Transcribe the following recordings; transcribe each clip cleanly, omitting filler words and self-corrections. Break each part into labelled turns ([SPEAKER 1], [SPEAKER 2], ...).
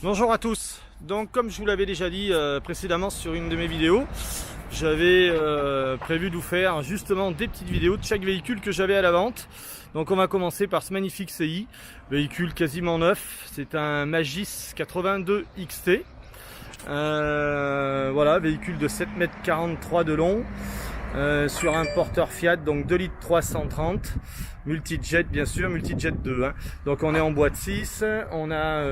[SPEAKER 1] Bonjour à tous. Donc comme je vous l'avais déjà dit précédemment sur une de mes vidéos, j'avais prévu de vous faire justement des petites vidéos de chaque véhicule que j'avais à la vente. Donc on va commencer par ce magnifique CI, véhicule quasiment neuf, c'est un Magis 82 XT. Voilà, véhicule de 7,43 m de long, sur un porteur Fiat, donc 2 litres 330, multijet bien sûr, multijet 2 hein. Donc on est en boîte 6, on a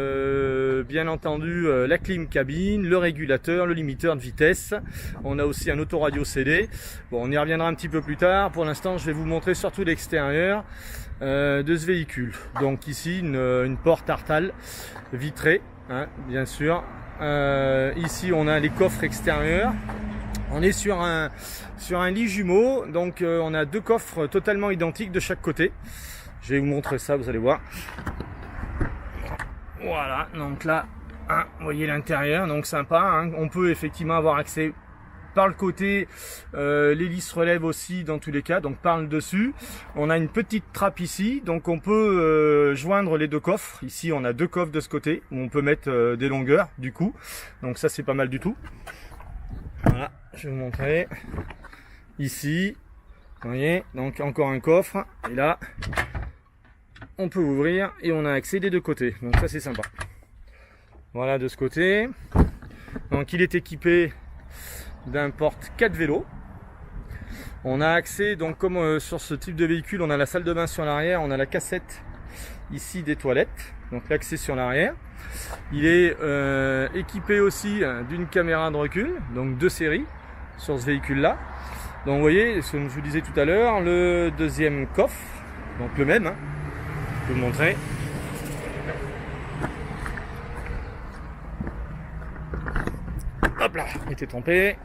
[SPEAKER 1] bien entendu la clim cabine, le régulateur, le limiteur de vitesse, on a aussi un autoradio CD. Bon, on y reviendra un petit peu plus tard. Pour l'instant je vais vous montrer surtout l'extérieur de ce véhicule. Donc ici une porte Artal vitrée hein, bien sûr. Ici on a les coffres extérieurs. On est sur un lit jumeau, donc on a deux coffres totalement identiques de chaque côté. Je vais vous montrer ça, vous allez voir. Voilà, donc là, hein, vous voyez l'intérieur, donc sympa. Hein. On peut effectivement avoir accès par le côté, l'hélice relève aussi dans tous les cas, donc par le dessus. On a une petite trappe ici, donc on peut joindre les deux coffres. Ici on a deux coffres de ce côté, où on peut mettre des longueurs du coup. Donc ça c'est pas mal du tout. Voilà, je vais vous montrer. Ici, vous voyez, donc encore un coffre. Et là, on peut ouvrir et on a accès des deux côtés. Donc ça c'est sympa. Voilà de ce côté. Donc il est équipé d'un porte 4 vélos. On a accès, donc comme sur ce type de véhicule, on a la salle de bain sur l'arrière, on a la cassette ici des toilettes. Donc l'accès sur l'arrière. Il est équipé aussi d'une caméra de recul, donc deux séries sur ce véhicule là. Donc vous voyez, comme je vous disais tout à l'heure, le deuxième coffre, donc le même, hein. Je vais vous montrer. Hop là, il était trompé.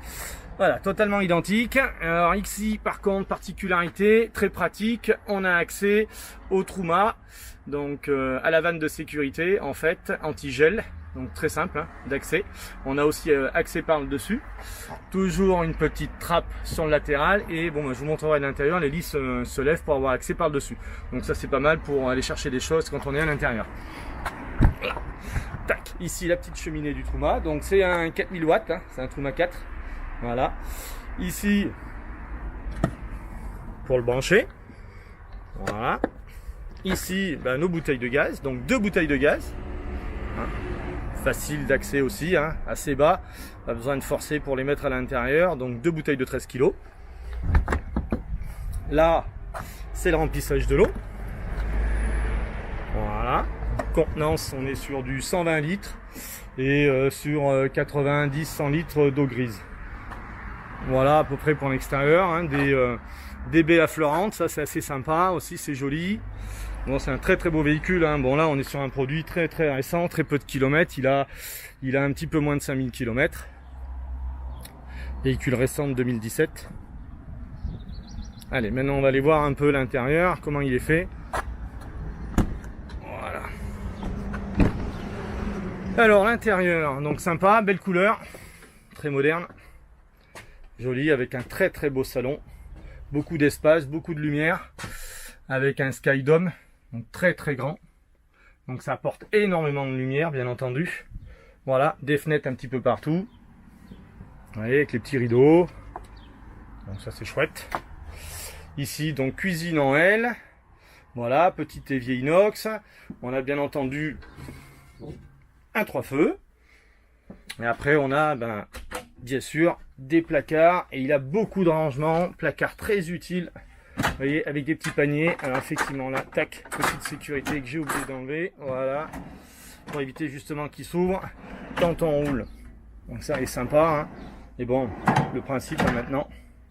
[SPEAKER 1] Voilà, totalement identique. Alors ici, par contre, particularité très pratique, on a accès au Truma, donc à la vanne de sécurité en fait, anti-gel, donc très simple hein, d'accès. On a aussi accès par le dessus. Toujours une petite trappe sur le latéral et bon, je vous montrerai à l'intérieur, les lits se lèvent pour avoir accès par le dessus. Donc ça c'est pas mal pour aller chercher des choses quand on est à l'intérieur. Voilà. Tac, ici la petite cheminée du Truma, donc c'est un 4000 watts, hein, c'est un Truma 4. Voilà, ici pour le brancher, voilà, ici ben, nos bouteilles de gaz, donc deux bouteilles de gaz, hein. Facile d'accès aussi, hein, assez bas, pas besoin de forcer pour les mettre à l'intérieur, donc deux bouteilles de 13 kg. Là, c'est le remplissage de l'eau, voilà, contenance, on est sur du 120 litres et sur 90-100 litres d'eau grise. Voilà à peu près pour l'extérieur, hein, des baies affleurantes, ça c'est assez sympa aussi, c'est joli. Bon, c'est un très très beau véhicule, hein. Bon là on est sur un produit très très récent, très peu de kilomètres, il a un petit peu moins de 5000 km. Véhicule récent de 2017. Allez, maintenant on va aller voir un peu l'intérieur, comment il est fait. Voilà. Alors l'intérieur, donc sympa, belle couleur, très moderne. Joli, avec un très très beau salon, beaucoup d'espace, beaucoup de lumière, avec un Sky Dome, donc très très grand, donc ça apporte énormément de lumière bien entendu. Voilà, des fenêtres un petit peu partout, vous voyez, avec les petits rideaux, donc ça c'est chouette. Ici donc cuisine en L, voilà, petit évier inox, on a bien entendu un 3 feux, et après on a bien sûr des placards et il a beaucoup de rangements, placards très utiles, vous voyez, avec des petits paniers. Alors effectivement là, tac, petite sécurité que j'ai oublié d'enlever, voilà, pour éviter justement qu'il s'ouvre quand on roule. Donc ça est sympa, hein. Et bon, le principe hein, maintenant,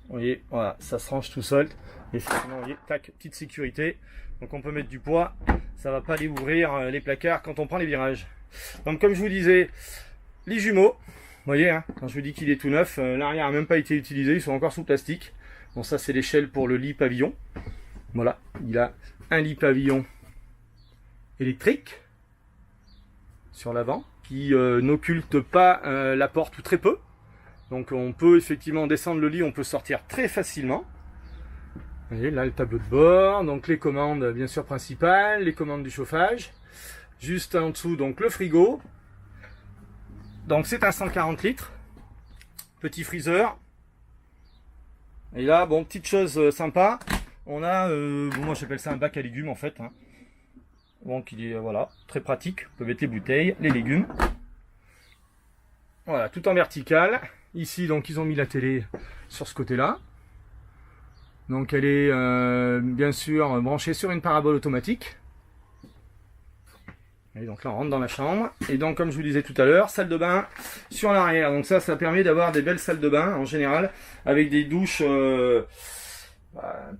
[SPEAKER 1] vous voyez, voilà, ça se range tout seul. Et effectivement, vous voyez, tac, petite sécurité. Donc on peut mettre du poids, ça va pas aller ouvrir les placards quand on prend les virages. Donc comme je vous disais, les jumeaux. Vous voyez, hein, quand je vous dis qu'il est tout neuf, l'arrière n'a même pas été utilisé, ils sont encore sous plastique. Bon, ça c'est l'échelle pour le lit pavillon. Voilà, il a un lit pavillon électrique sur l'avant qui n'occulte pas la porte ou très peu. Donc on peut effectivement descendre le lit, on peut sortir très facilement. Vous voyez, là le tableau de bord, donc les commandes bien sûr principales, les commandes du chauffage. Juste en dessous donc le frigo. Donc c'est un 140 litres. Petit freezer. Et là, bon, petite chose sympa. On a, bon, moi j'appelle ça un bac à légumes en fait. Hein. Donc il est, voilà, très pratique. On peut mettre les bouteilles, les légumes. Voilà, tout en vertical. Ici, donc ils ont mis la télé sur ce côté-là. Donc elle est bien sûr branchée sur une parabole automatique. Et donc là on rentre dans la chambre. Et donc comme je vous disais tout à l'heure, salle de bain sur l'arrière. Donc ça permet d'avoir des belles salles de bain en général, avec des douches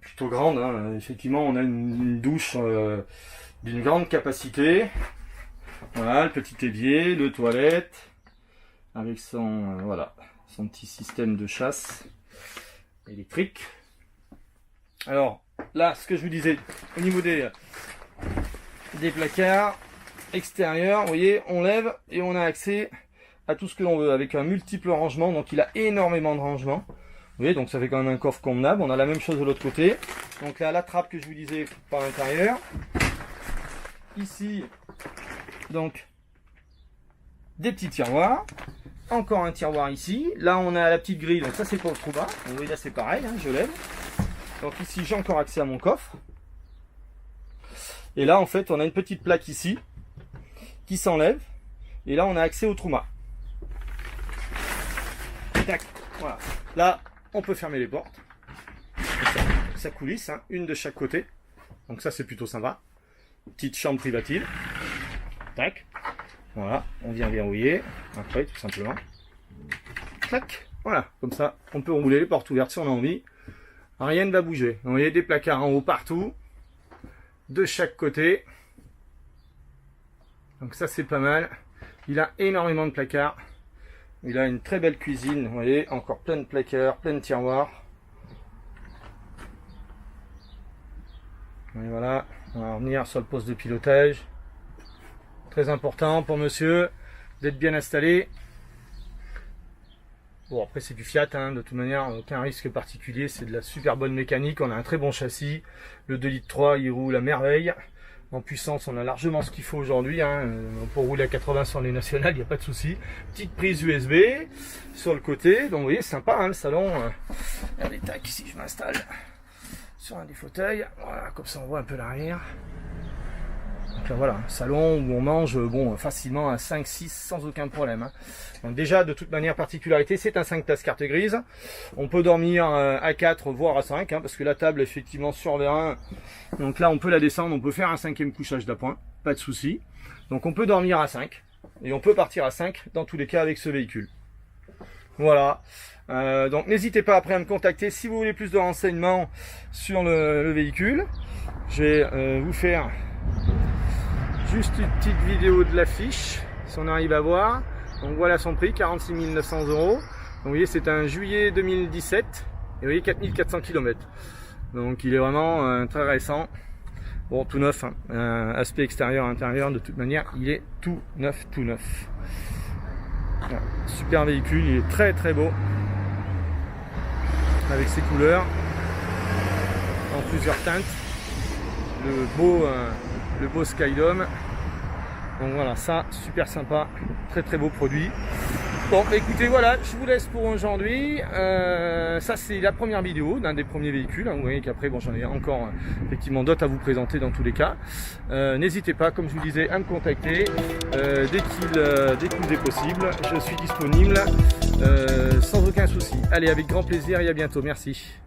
[SPEAKER 1] plutôt grandes. Hein. Effectivement on a une douche d'une grande capacité. Voilà, le petit évier, le toilette, avec son, voilà, son petit système de chasse électrique. Alors là, ce que je vous disais, au niveau des placards extérieurs, vous voyez, on lève et on a accès à tout ce que l'on veut, avec un multiple rangement, donc il a énormément de rangements. Vous voyez, donc ça fait quand même un coffre convenable. On a la même chose de l'autre côté. Donc là, la trappe que je vous disais par l'intérieur. Ici, donc, des petits tiroirs. Encore un tiroir ici. Là, on a la petite grille, donc ça c'est pour le trou bas. Vous voyez, là c'est pareil, hein, je lève. Donc ici, j'ai encore accès à mon coffre. Et là, en fait, on a une petite plaque ici qui s'enlève. Et là, on a accès au trou-mât. Tac, voilà. Là, on peut fermer les portes. Ça coulisse, hein, une de chaque côté. Donc ça, c'est plutôt sympa. Petite chambre privative. Tac. Voilà, on vient verrouiller. Après, tout simplement. Tac. Voilà, comme ça, on peut rouler les portes ouvertes si on a envie. Rien ne va bouger. Vous voyez, des placards en haut partout. De chaque côté. Donc ça, c'est pas mal. Il a énormément de placards. Il a une très belle cuisine. Vous voyez, encore plein de placards, plein de tiroirs. Et voilà, on va revenir sur le poste de pilotage. Très important pour monsieur d'être bien installé. Bon, après c'est du Fiat, hein, de toute manière, aucun risque particulier, c'est de la super bonne mécanique, on a un très bon châssis, le 2,3 litres, il roule à merveille. En puissance, on a largement ce qu'il faut aujourd'hui, hein. Pour rouler à 80 sur les nationales, il n'y a pas de souci. Petite prise USB sur le côté, donc vous voyez, sympa, hein, le salon. Regardez, tac, ici je m'installe sur un des fauteuils, voilà, comme ça on voit un peu l'arrière. Donc là voilà, un salon où on mange bon facilement à 5-6 sans aucun problème. Hein. Donc déjà de toute manière particularité, c'est un 5 places carte grise. On peut dormir à 4 voire à 5 hein, parce que la table effectivement sur V1. Donc là on peut la descendre, on peut faire un 5e couchage d'appoint, pas de souci. Donc on peut dormir à 5 et on peut partir à 5 dans tous les cas avec ce véhicule. Voilà. Donc n'hésitez pas après à me contacter si vous voulez plus de renseignements sur le véhicule. Je vais vous faire juste une petite vidéo de l'affiche, si on arrive à voir. Donc voilà son prix, 46 900 €. Donc vous voyez, c'est un juillet 2017. Et vous voyez, 4400 km. Donc il est vraiment très récent. Bon, tout neuf. Hein. Aspect extérieur, intérieur, de toute manière, il est tout neuf, tout neuf. Voilà. Super véhicule, il est très très beau. Avec ses couleurs. En plusieurs teintes. Le beau Skydome. Donc voilà, ça, super sympa, très très beau produit. Bon, écoutez, voilà, je vous laisse pour aujourd'hui. Ça, c'est la première vidéo d'un des premiers véhicules. Hein. Vous voyez qu'après, bon, j'en ai encore effectivement d'autres à vous présenter dans tous les cas. N'hésitez pas, comme je vous disais, à me contacter dès qu'il vous est possible. Je suis disponible sans aucun souci. Allez, avec grand plaisir et à bientôt. Merci.